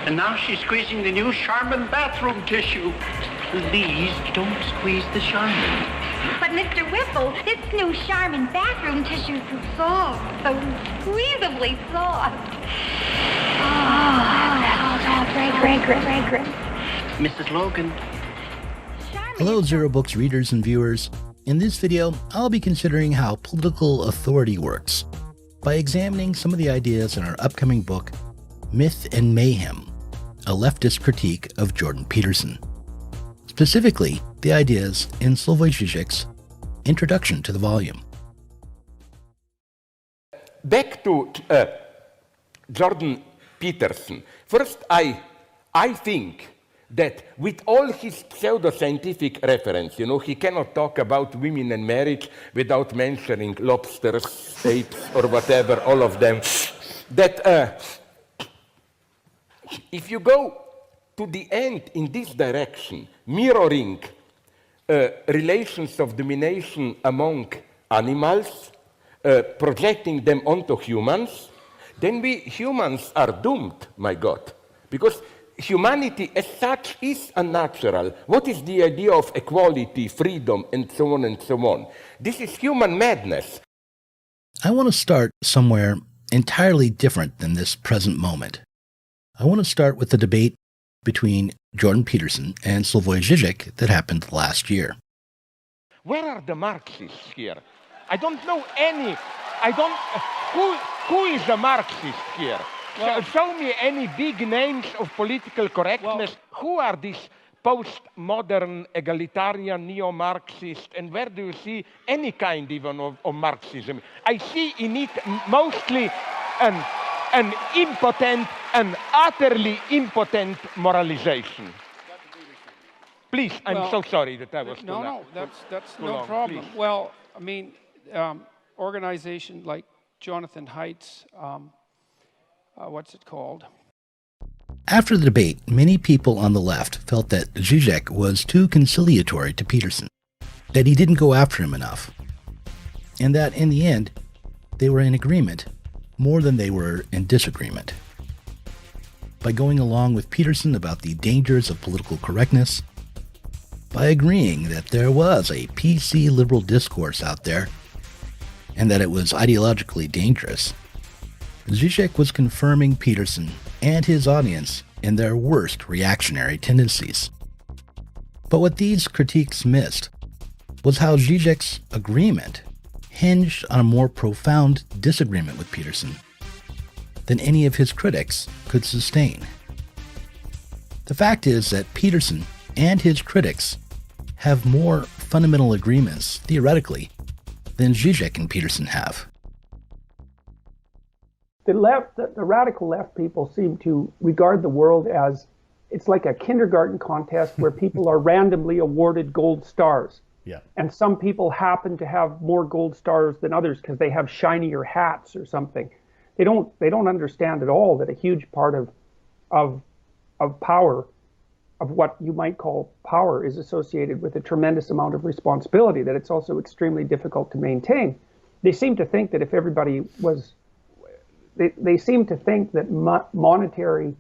And now she's squeezing the new Charmin bathroom tissue. Please don't squeeze the Charmin. But Mr. Whipple, this new Charmin bathroom tissue is so soft, so squeezably soft. Fragrant. Mrs. Logan. Hello, Zero Books readers and viewers. In this video, I'll be considering how political authority works by examining some of the ideas in our upcoming book, Myth and Mayhem, a leftist critique of Jordan Peterson. Specifically, the ideas in Slavoj Zizek's introduction to the volume. Back to Jordan Peterson. First, I think that with all his pseudo-scientific reference, he cannot talk about women and marriage without mentioning lobsters, apes, or whatever, all of them, that if you go to the end in this direction, mirroring relations of domination among animals, projecting them onto humans, then we humans are doomed, my God, because humanity as such is unnatural. What is the idea of equality, freedom, and so on and so on? This is human madness. I want to start somewhere entirely different than this present moment. I want to start with the debate between Jordan Peterson and Slavoj Zizek that happened last year. Where are the Marxists here? I don't know any. Who is a Marxist here? Well, show me any big names of political correctness. Who are these postmodern, egalitarian, neo-Marxist, and where do you see any kind even of Marxism? I see in it mostly an impotent, an utterly impotent moralization. Please, I'm so sorry that I was too long. No, that's no problem. Please. Well, I mean, organization like Jonathan Haidt's, what's it called? After the debate, many people on the left felt that Zizek was too conciliatory to Peterson, that he didn't go after him enough, and that in the end, they were in agreement more than they were in disagreement. By going along with Peterson about the dangers of political correctness, by agreeing that there was a PC liberal discourse out there, and that it was ideologically dangerous, Zizek was confirming Peterson and his audience in their worst reactionary tendencies. But what these critiques missed was how Zizek's agreement hinged on a more profound disagreement with Peterson than any of his critics could sustain. The fact is that Peterson and his critics have more fundamental agreements, theoretically, than Zizek and Peterson have. The radical left people seem to regard the world as it's like a kindergarten contest where people are randomly awarded gold stars. Yeah. And some people happen to have more gold stars than others because they have shinier hats or something. They don't understand at all that a huge part of power, of what you might call power, is associated with a tremendous amount of responsibility, that it's also extremely difficult to maintain. They seem to think that if everybody was They seem to think that monetary,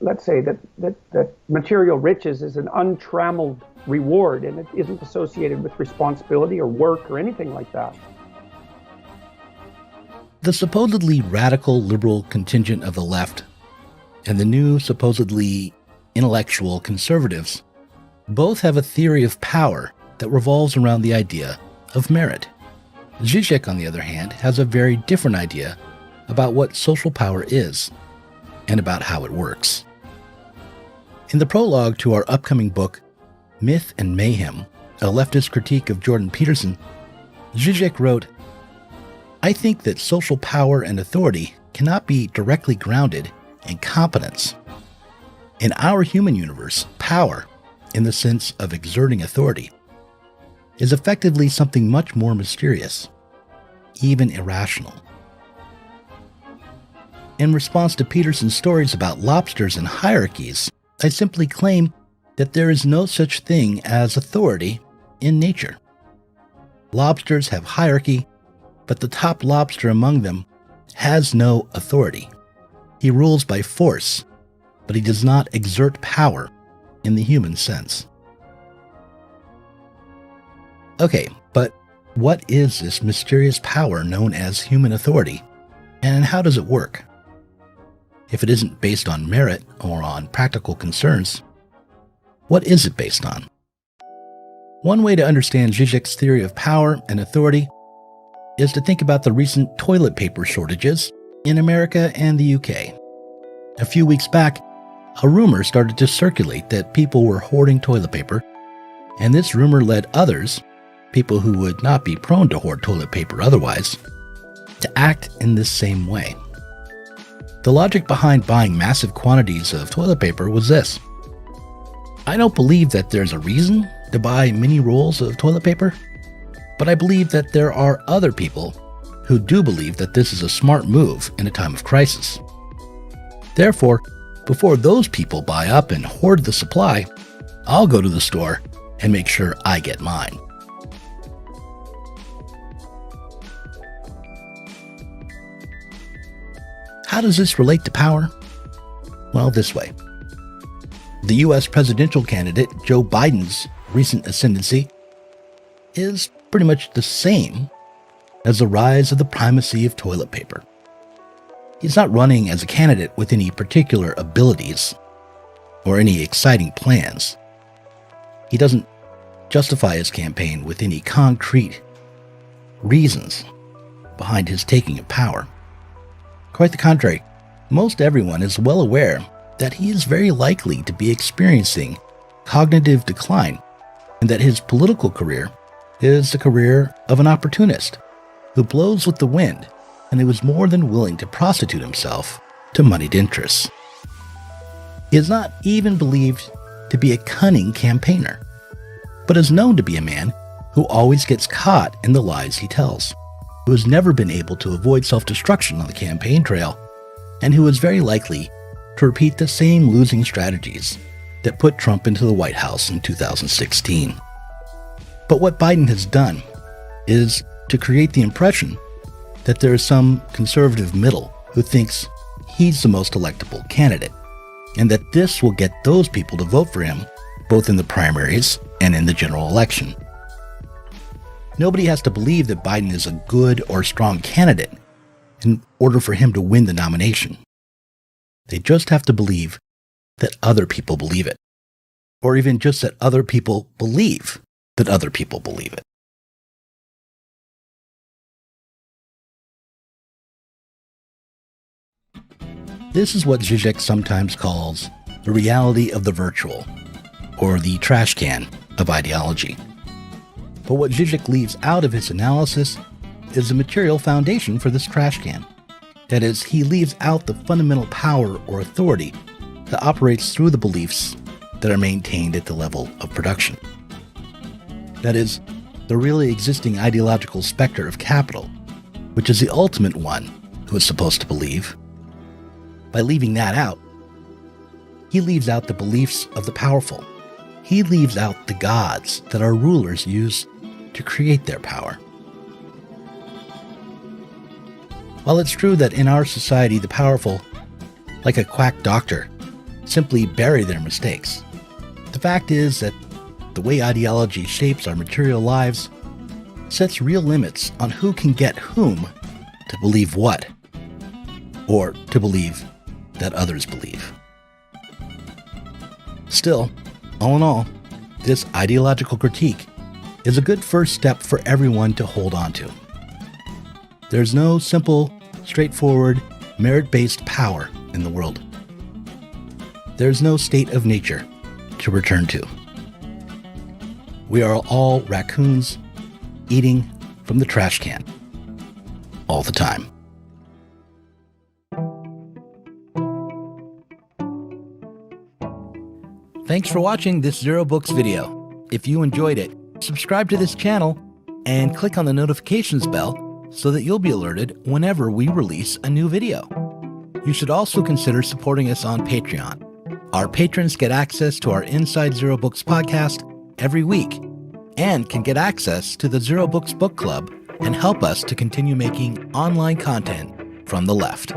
let's say that material riches is an untrammeled reward, and it isn't associated with responsibility or work or anything like that. The supposedly radical liberal contingent of the left and the new supposedly intellectual conservatives both have a theory of power that revolves around the idea of merit. Zizek, on the other hand, has a very different idea about what social power is and about how it works. In the prologue to our upcoming book, Myth and Mayhem, a leftist critique of Jordan Peterson, Zizek wrote, "I think that social power and authority cannot be directly grounded in competence. In our human universe, power, in the sense of exerting authority, is effectively something much more mysterious, even irrational." In response to Peterson's stories about lobsters and hierarchies, I simply claim that there is no such thing as authority in nature. Lobsters have hierarchy, but the top lobster among them has no authority. He rules by force, but he does not exert power in the human sense. Okay, but what is this mysterious power known as human authority, and how does it work? If it isn't based on merit or on practical concerns, what is it based on? One way to understand Zizek's theory of power and authority is to think about the recent toilet paper shortages in America and the UK. A few weeks back, a rumor started to circulate that people were hoarding toilet paper, and this rumor led others, people who would not be prone to hoard toilet paper otherwise, to act in this same way. The logic behind buying massive quantities of toilet paper was this. I don't believe that there's a reason to buy many rolls of toilet paper, but I believe that there are other people who do believe that this is a smart move in a time of crisis. Therefore, before those people buy up and hoard the supply, I'll go to the store and make sure I get mine. How does this relate to power? Well, this way. The US presidential candidate Joe Biden's recent ascendancy is pretty much the same as the rise of the primacy of toilet paper. He's not running as a candidate with any particular abilities or any exciting plans. He doesn't justify his campaign with any concrete reasons behind his taking of power. Quite the contrary, most everyone is well aware that he is very likely to be experiencing cognitive decline and that his political career is the career of an opportunist who blows with the wind and who is more than willing to prostitute himself to moneyed interests. He is not even believed to be a cunning campaigner, but is known to be a man who always gets caught in the lies he tells, who has never been able to avoid self-destruction on the campaign trail, and who is very likely to repeat the same losing strategies that put Trump into the White House in 2016. But what Biden has done is to create the impression that there is some conservative middle who thinks he's the most electable candidate, and that this will get those people to vote for him both in the primaries and in the general election. Nobody has to believe that Biden is a good or strong candidate in order for him to win the nomination. They just have to believe that other people believe it, or even just that other people believe that other people believe it. This is what Zizek sometimes calls the reality of the virtual, or the trash can of ideology. But what Zizek leaves out of his analysis is the material foundation for this trash can. That is, he leaves out the fundamental power or authority that operates through the beliefs that are maintained at the level of production. That is, the really existing ideological specter of capital, which is the ultimate one who is supposed to believe. By leaving that out, he leaves out the beliefs of the powerful. He leaves out the gods that our rulers use to create their power. While it's true that in our society the powerful, like a quack doctor, simply bury their mistakes, the fact is that the way ideology shapes our material lives sets real limits on who can get whom to believe what, or to believe that others believe. Still, all in all, this ideological critique is a good first step for everyone to hold on to. There's no simple, straightforward, merit-based power in the world. There's no state of nature to return to. We are all raccoons eating from the trash can all the time. Thanks for watching this Zero Books video. If you enjoyed it, subscribe to this channel and click on the notifications bell so that you'll be alerted whenever we release a new video. You should also consider supporting us on Patreon. Our patrons get access to our Inside Zero Books podcast every week and can get access to the Zero Books Book Club and help us to continue making online content from the left.